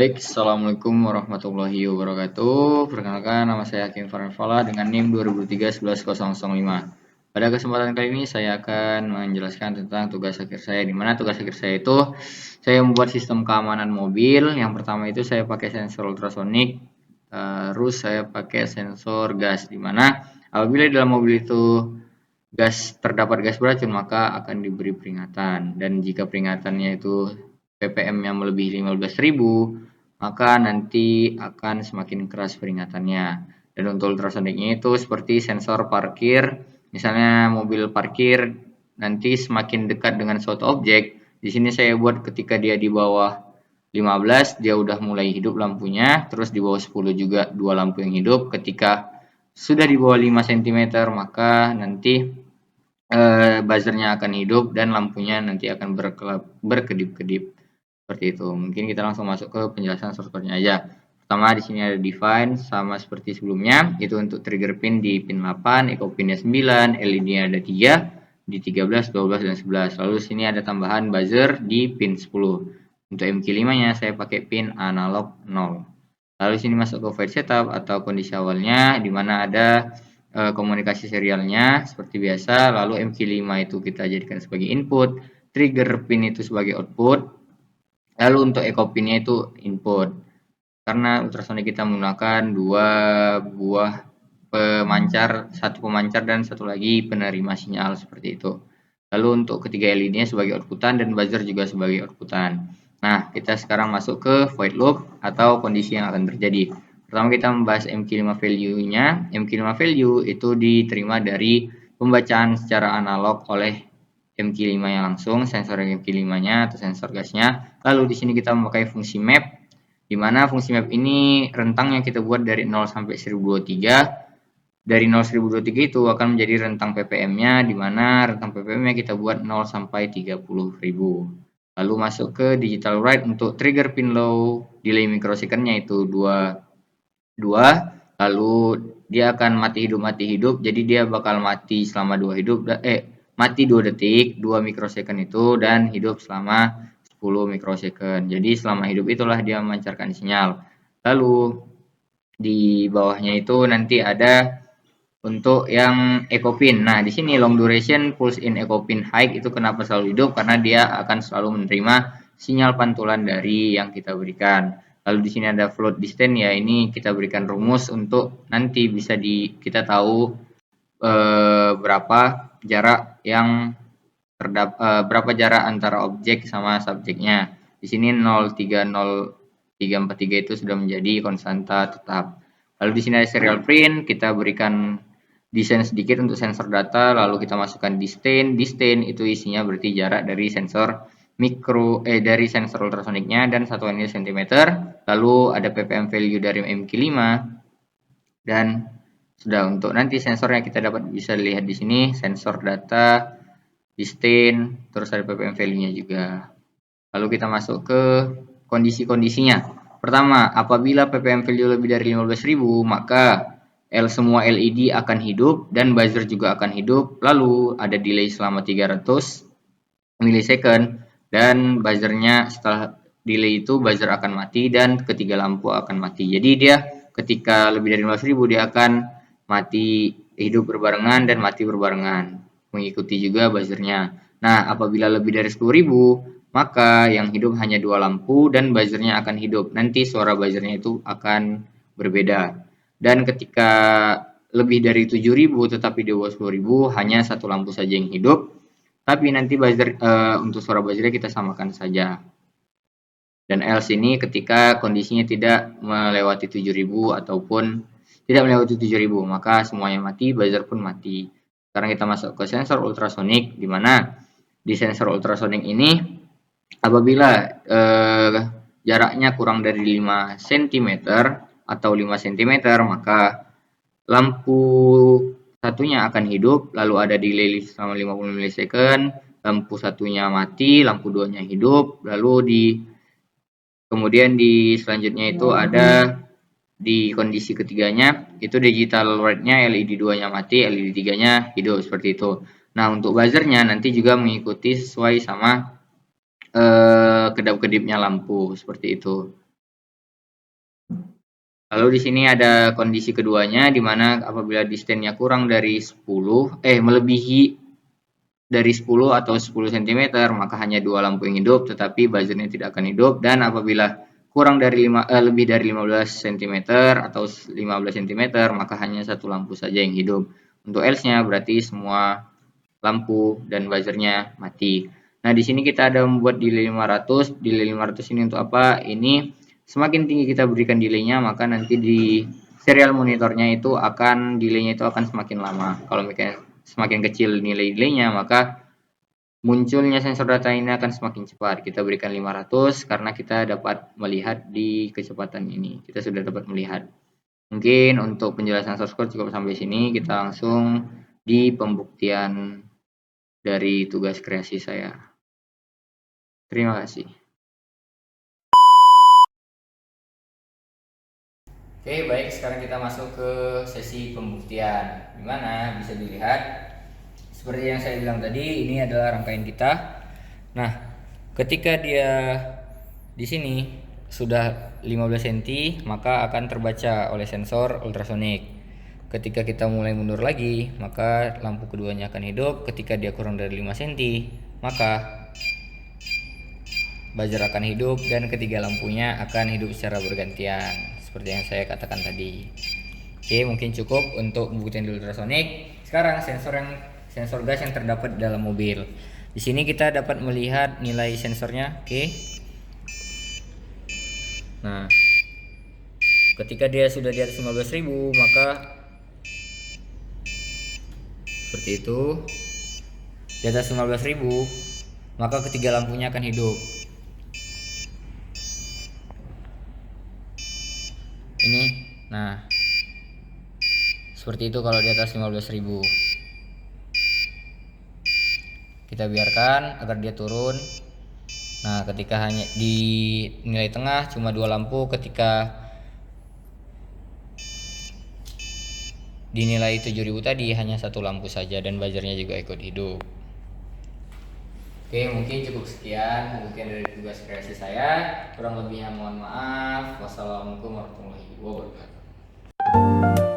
Baik, Assalamualaikum warahmatullahi wabarakatuh. Perkenalkan, nama saya Hakim Farhanfala dengan NIM 2023-11005. Pada kesempatan kali ini saya akan menjelaskan tentang tugas akhir saya, di mana tugas akhir saya itu saya membuat sistem keamanan mobil. Yang pertama itu saya pakai sensor ultrasonik, terus saya pakai sensor gas, di mana apabila dalam mobil itu terdapat gas beracun maka akan diberi peringatan, dan jika peringatannya itu ppm-nya melebihi 15.000 maka nanti akan semakin keras peringatannya. Dan untuk ultrasoniknya itu seperti sensor parkir, misalnya mobil parkir nanti semakin dekat dengan suatu objek, di sini saya buat ketika dia di bawah 15 dia udah mulai hidup lampunya, terus di bawah 10 juga dua lampu yang hidup. Ketika sudah di bawah 5 cm maka nanti buzzernya akan hidup dan lampunya nanti akan berkedip-kedip seperti itu. Mungkin kita langsung masuk ke penjelasan source-nya aja. Pertama di sini ada define sama seperti sebelumnya, itu untuk trigger pin di pin 8, echo pinnya 9, LED-nya ada 3 di 13, 12 dan 11. Lalu di sini ada tambahan buzzer di pin 10. Untuk MQ5-nya saya pakai pin analog 0. Lalu sini masuk ke void setup atau kondisi awalnya, di mana ada komunikasi serialnya seperti biasa. Lalu MQ5 itu kita jadikan sebagai input, trigger pin itu sebagai output, lalu untuk echo pinnya itu input. Karena ultrasonic kita menggunakan dua buah pemancar, satu pemancar dan satu lagi penerima sinyal seperti itu. Lalu untuk ketiga LED-nya sebagai outputan dan buzzer juga sebagai outputan. Nah, kita sekarang masuk ke void loop atau kondisi yang akan terjadi. Pertama kita membahas MQ5 value-nya. MQ5 value itu diterima dari pembacaan secara analog oleh MQ5 yang langsung, sensor MQ5-nya atau sensor gasnya. Lalu di sini kita memakai fungsi map, di mana fungsi map ini rentang yang kita buat dari 0 sampai 1023. Dari 0 1023 itu akan menjadi rentang ppm-nya, di mana rentang ppm-nya kita buat 0 sampai 30.000. Lalu masuk ke digital write untuk trigger pin low, delay microsecond-nya itu 2, lalu dia akan mati hidup, jadi dia bakal mati selama 2 detik, 2 mikrosecond itu, dan hidup selama 10 mikrosecond. Jadi selama hidup itulah dia memancarkan sinyal. Lalu di bawahnya itu nanti ada untuk yang echo pin. Nah, di sini long duration pulse in echo pin high itu kenapa selalu hidup? Karena dia akan selalu menerima sinyal pantulan dari yang kita berikan. Lalu di sini ada float distance, ya ini kita berikan rumus untuk nanti bisa kita tahu berapa jarak berapa jarak antara objek sama subjeknya. Di sini 0,30343 itu sudah menjadi konstanta tetap. Lalu di sini ada serial print, kita berikan desain sedikit untuk sensor data, lalu kita masukkan distain. Distain itu isinya berarti jarak dari sensor dari sensor ultrasoniknya dan satuannya cm. Lalu ada ppm value dari MQ5 dan sudah. Untuk nanti sensornya kita dapat bisa lihat di sini sensor data, distain, terus ada ppm value-nya juga. Lalu kita masuk ke kondisi-kondisinya. Pertama, apabila ppm value lebih dari 15.000 maka semua LED akan hidup dan buzzer juga akan hidup. Lalu ada delay selama 300 milisecond dan buzzernya setelah delay itu buzzer akan mati dan ketiga lampu akan mati. Jadi dia ketika lebih dari 15.000 dia akan mati hidup berbarengan dan mati berbarengan, mengikuti juga buzzernya. Nah, apabila lebih dari 10.000 maka yang hidup hanya dua lampu dan buzzernya akan hidup. Nanti suara buzzernya itu akan berbeda. Dan ketika lebih dari 7.000 tetapi di bawah 10.000 hanya satu lampu saja yang hidup. Tapi nanti buzzer untuk suara buzzernya kita samakan saja. Dan else ini ketika kondisinya tidak melewati 7.000 ataupun tidak melewati 7.000 maka semuanya mati, buzzer pun mati. Sekarang kita masuk ke sensor ultrasonik, di mana di sensor ultrasonik ini apabila jaraknya kurang dari 5 cm atau 5 cm maka lampu satunya akan hidup, lalu ada delay selama 50 milisecond, lampu satunya mati, lampu duanya hidup, lalu kemudian di selanjutnya itu ada di kondisi ketiganya itu digital write-nya LED 2-nya mati, LED 3-nya hidup seperti itu. Nah, untuk buzzernya nanti juga mengikuti sesuai sama kedap-kedipnya lampu seperti itu. Lalu di sini ada kondisi keduanya, di mana apabila distannya kurang dari 10, melebihi dari 10 atau 10 cm, maka hanya dua lampu yang hidup, tetapi buzzernya tidak akan hidup. Dan apabila kurang dari lebih dari 15 cm atau 15 cm, maka hanya satu lampu saja yang hidup. Untuk else-nya berarti semua lampu dan buzzernya mati. Nah, di sini kita ada membuat delay 500. Delay 500 ini untuk apa? Ini semakin tinggi kita berikan delaynya, maka nanti di serial monitornya itu akan delaynya itu akan semakin lama. Kalau semakin kecil nilai delaynya, maka munculnya sensor data ini akan semakin cepat. Kita berikan 500 karena kita dapat melihat di kecepatan ini. Kita sudah dapat melihat. Mungkin untuk penjelasan source code cukup sampai sini. Kita langsung di pembuktian dari tugas kreasi saya. Terima kasih. Oke, baik. Sekarang kita masuk ke sesi pembuktian. Di mana bisa dilihat seperti yang saya bilang tadi, ini adalah rangkaian kita. Nah, ketika dia di sini sudah 15 cm, maka akan terbaca oleh sensor ultrasonik. Ketika kita mulai mundur lagi, maka lampu keduanya akan hidup. Ketika dia kurang dari 5 cm, maka buzzer akan hidup dan ketiga lampunya akan hidup secara bergantian seperti yang saya katakan tadi. Oke, mungkin cukup untuk pembuktian di ultrasonik. Sekarang sensor gas yang terdapat di dalam mobil. Di sini kita dapat melihat nilai sensornya. Oke. Nah, ketika dia sudah di atas 15.000, maka seperti itu. Di atas 15.000, maka ketiga lampunya akan hidup. Ini, nah, seperti itu kalau di atas 15.000. Kita biarkan agar dia turun. Nah, ketika hanya di nilai tengah cuma dua lampu, ketika dinilai 7.000 tadi hanya satu lampu saja dan buzzernya juga ikut hidup. Oke, mungkin cukup sekian mungkin dari tugas kreasi saya. Kurang lebihnya mohon maaf. Wassalamualaikum warahmatullahi wabarakatuh.